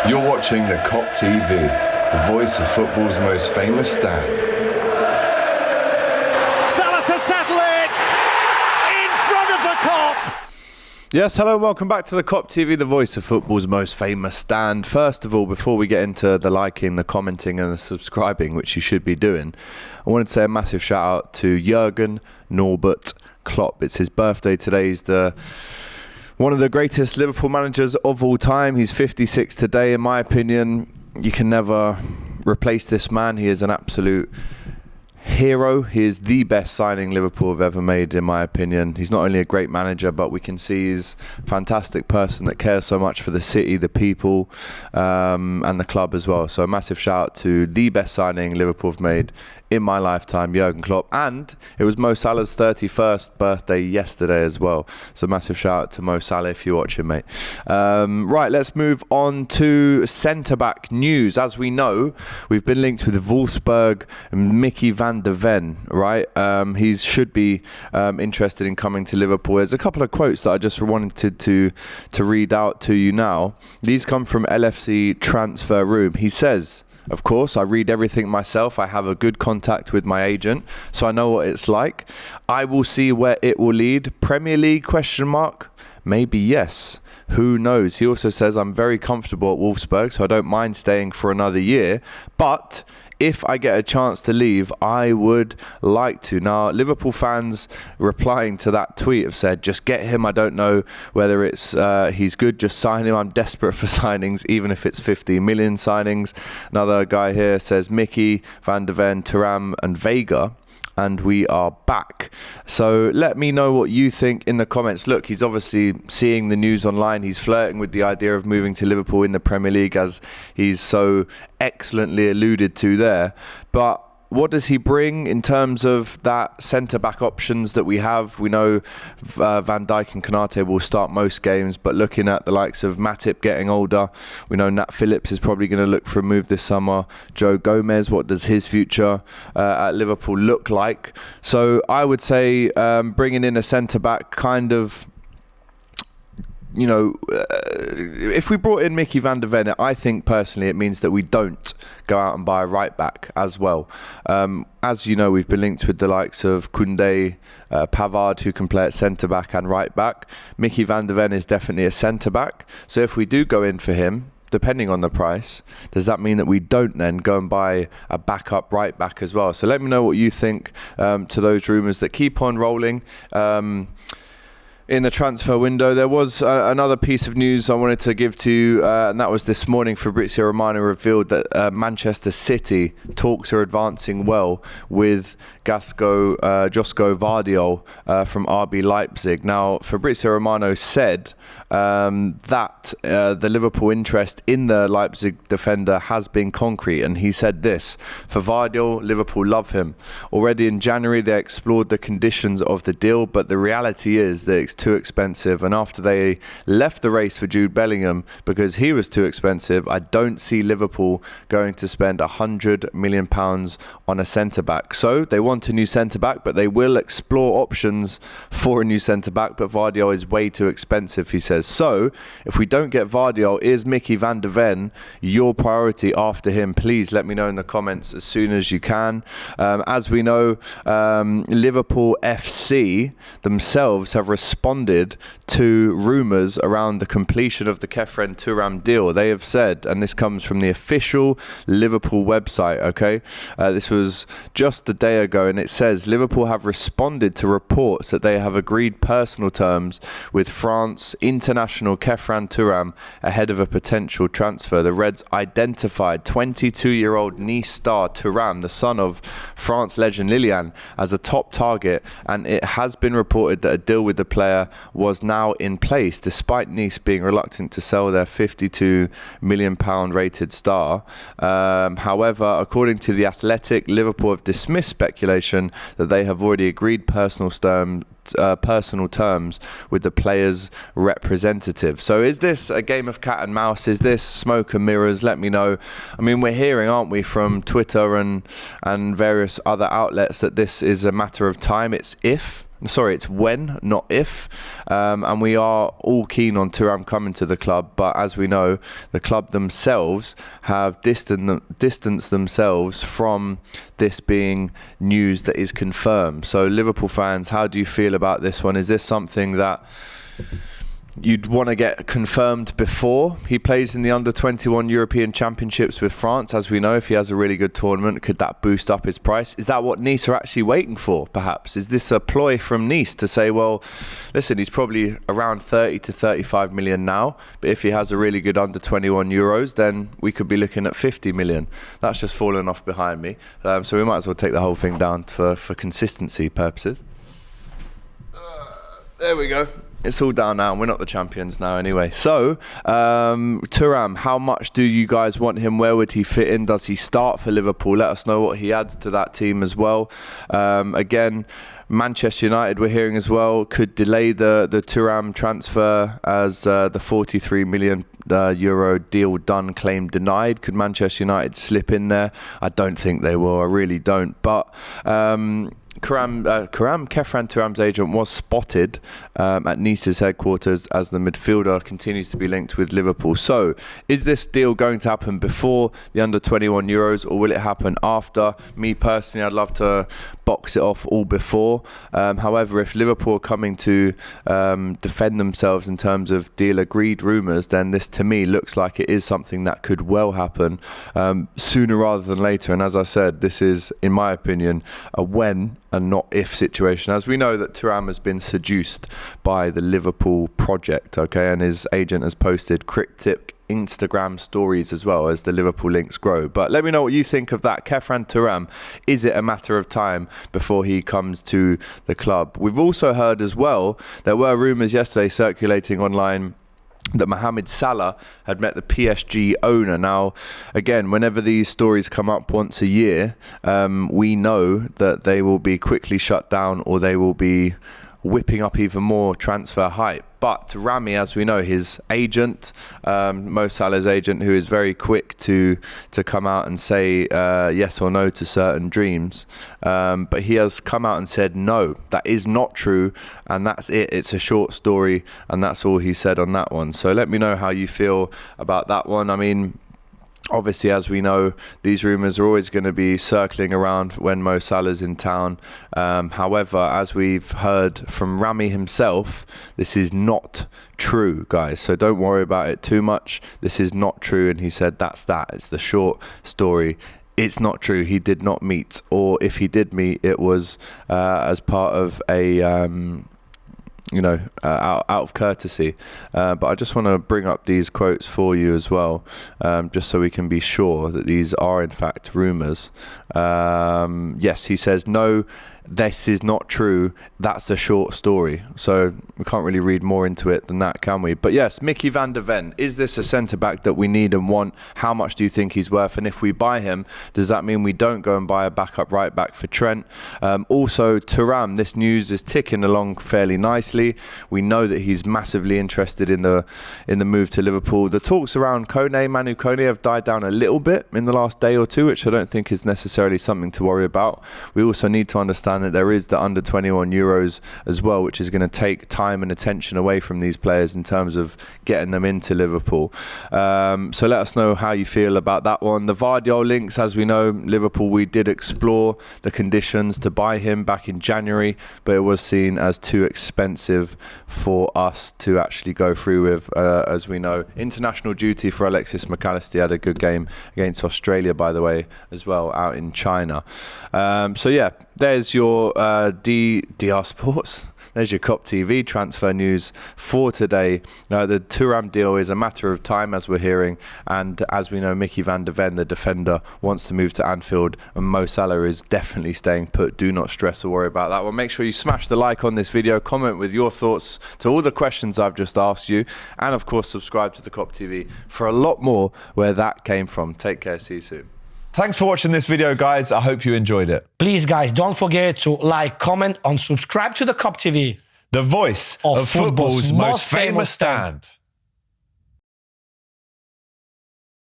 You're watching the Kop TV, the voice of football's most famous stand. Salah to settle it in front of the Kop. Yes, hello and welcome back to the Kop TV, the voice of football's most famous stand. First of all, before we get into the liking, the commenting and the subscribing, which you should be doing, I wanted to say a massive shout out to Jurgen Klopp. It's his birthday today. He's one of the greatest Liverpool managers of all time. He's 56 today. In my opinion, you can never replace this man. He is an absolute hero. He is the best signing Liverpool have ever made, in my opinion. He's not only a great manager, but we can see he's a fantastic person that cares so much for the city, the people, and the club as well. So a massive shout out to the best signing Liverpool have made in my lifetime, Jurgen Klopp. And it was Mo Salah's 31st birthday yesterday as well. So massive shout out to Mo Salah if you're watching, mate. Right, let's move on to centre-back news. As we know, we've been linked with Wolfsburg and Mickey van der Ven, right? He should be interested in coming to Liverpool. There's a couple of quotes that I just wanted to read out to you now. These come from LFC Transfer Room. He says, "Of course, I read everything myself. I have a good contact with my agent, so I know what it's like. I will see where it will lead. Premier League, ? Maybe yes. Who knows?" He also says, "I'm very comfortable at Wolfsburg, so I don't mind staying for another year. But if I get a chance to leave, I would like to." Now, Liverpool fans replying to that tweet have said, "Just get him. I don't know whether it's he's good. Just sign him. I'm desperate for signings, even if it's 50 million signings." Another guy here says, "Mickey, Van der Ven, Thuram and Vega. And we are back." So let me know what you think in the comments. Look, he's obviously seeing the news online. He's flirting with the idea of moving to Liverpool in the Premier League, as he's so excellently alluded to there. But what does he bring in terms of that centre-back options that we have? We know Van Dijk and Konate will start most games, but looking at the likes of Matip getting older, we know Nat Phillips is probably going to look for a move this summer. Joe Gomez, what does his future at Liverpool look like? So I would say bringing in a centre-back kind of, you know, if we brought in Mickey van der Ven, I think personally it means that we don't go out and buy a right back as well. As you know, we've been linked with the likes of Koundé, Pavard, who can play at centre back and right back. Mickey van der Ven is definitely a centre back. So if we do go in for him, depending on the price, does that mean that we don't then go and buy a backup right back as well? So let me know what you think to those rumours that keep on rolling. In the transfer window, there was another piece of news I wanted to give to you, and that was this morning. Fabrizio Romano revealed that Manchester City talks are advancing well with Josko Vardiol from RB Leipzig. Now, Fabrizio Romano said that the Liverpool interest in the Leipzig defender has been concrete, and he said this: "For Vardiol, Liverpool love him. Already in January, they explored the conditions of the deal, but the reality is that it's too expensive, and after they left the race for Jude Bellingham because he was too expensive, I don't see Liverpool going to spend £100 million on a centre-back. So they want a new centre-back, but they will explore options for a new centre-back, but Vardiol is way too expensive," he says. So if we don't get Vardiol, is Mickey van der Ven your priority after him? Please let me know in the comments as soon as you can. As we know, Liverpool FC themselves have responded to rumours around the completion of the Kefren Turan deal. They have said, and this comes from the official Liverpool website, okay? This was just a day ago, and it says, "Liverpool have responded to reports that they have agreed personal terms with France international Kefren Turan ahead of a potential transfer." The Reds identified 22-year-old Nice star Turan, the son of France legend Lilian, as a top target, and it has been reported that a deal with the player was now in place, despite Nice being reluctant to sell their £52 million rated star. However, according to The Athletic, Liverpool have dismissed speculation that they have already agreed personal terms with the player's representative. So is this a game of cat and mouse? Is this smoke and mirrors? Let me know. I mean, we're hearing, aren't we, from Twitter and various other outlets that this is a matter of time. It's if, Sorry, it's when, not if. And we are all keen on Thuram coming to the club, but as we know, the club themselves have distanced themselves from this being news that is confirmed. So Liverpool fans, how do you feel about this one? Is this something that you'd want to get confirmed before he plays in the under-21 European Championships with France? As we know, if he has a really good tournament, could that boost up his price? Is that what Nice are actually waiting for, perhaps? Is this a ploy from Nice to say, well, listen, he's probably around 30 to 35 million now, but if he has a really good under-21 Euros, then we could be looking at 50 million. That's just fallen off behind me. So we might as well take the whole thing down for consistency purposes. There we go. It's all down now, and we're not the champions now anyway. So, Thuram, how much do you guys want him? Where would he fit in? Does he start for Liverpool? Let us know what he adds to that team as well. Again, Manchester United, we're hearing as well, could delay the Thuram transfer as the 43 million euro deal done, claim denied. Could Manchester United slip in there? I don't think they will. I really don't. But Khéphren Thuram's agent was spotted at Nice's headquarters as the midfielder continues to be linked with Liverpool. So, is this deal going to happen before the under-21 Euros, or will it happen after? Me personally, I'd love to box it off all before. However, if Liverpool are coming to defend themselves in terms of deal-agreed rumours, then this to me looks like it is something that could well happen sooner rather than later. And as I said, this is, in my opinion, a when and not if situation, as we know that Thuram has been seduced by the Liverpool project, okay, and his agent has posted cryptic Instagram stories as well as the Liverpool links grow. But let me know what you think of that. Khéphren Thuram, is it a matter of time before he comes to the club? We've also heard as well, there were rumours yesterday circulating online that Mohamed Salah had met the PSG owner. Now, again, whenever these stories come up once a year, we know that they will be quickly shut down, or they will be whipping up even more transfer hype. But Rami, as we know, his agent, Mo Salah's agent, who is very quick to come out and say yes or no to certain dreams, but he has come out and said no, that is not true, and that's it. It's a short story, and that's all he said on that one. So let me know how you feel about that one. I mean, obviously, as we know, these rumours are always going to be circling around when Mo Salah's in town. However, as we've heard from Rami himself, this is not true, guys. So don't worry about it too much. This is not true. And he said that's that. It's the short story. It's not true. He did not meet. Or if he did meet, it was as part of a... out of courtesy. But I just want to bring up these quotes for you as well, just so we can be sure that these are in fact rumours. Yes, he says, no, this is not true. That's a short story. So we can't really read more into it than that, can we? But yes, Mickey van der Ven, is this a centre-back that we need and want? How much do you think he's worth? And if we buy him, does that mean we don't go and buy a backup right-back for Trent? Also, Thuram, this news is ticking along fairly nicely. We know that he's massively interested in the move to Liverpool. The talks around Manu Kone have died down a little bit in the last day or two, which I don't think is necessarily something to worry about. We also need to understand that there is the under-21 Euros as well, which is going to take time and attention away from these players in terms of getting them into Liverpool. So let us know how you feel about that one. The Vardiol links, as we know, Liverpool, we did explore the conditions to buy him back in January, but it was seen as too expensive for us to actually go through with. As we know, international duty for Alexis McAllister. Had a good game against Australia, by the way, as well, out in China. So yeah, there's your DR Sports. There's your Kop TV transfer news for today. The Thuram deal is a matter of time, as we're hearing, and as we know, Mickey van der Ven, the defender, wants to move to Anfield, and Mo Salah is definitely staying put. Do not stress or worry about that. Well, make sure you smash the like on this video, comment with your thoughts to all the questions I've just asked you, and of course subscribe to the Kop TV for a lot more where that came from. Take care, see you soon. Thanks for watching this video, guys. I hope you enjoyed it. Please, guys, don't forget to like, comment, and subscribe to the Kop TV. The voice of football's most famous stand.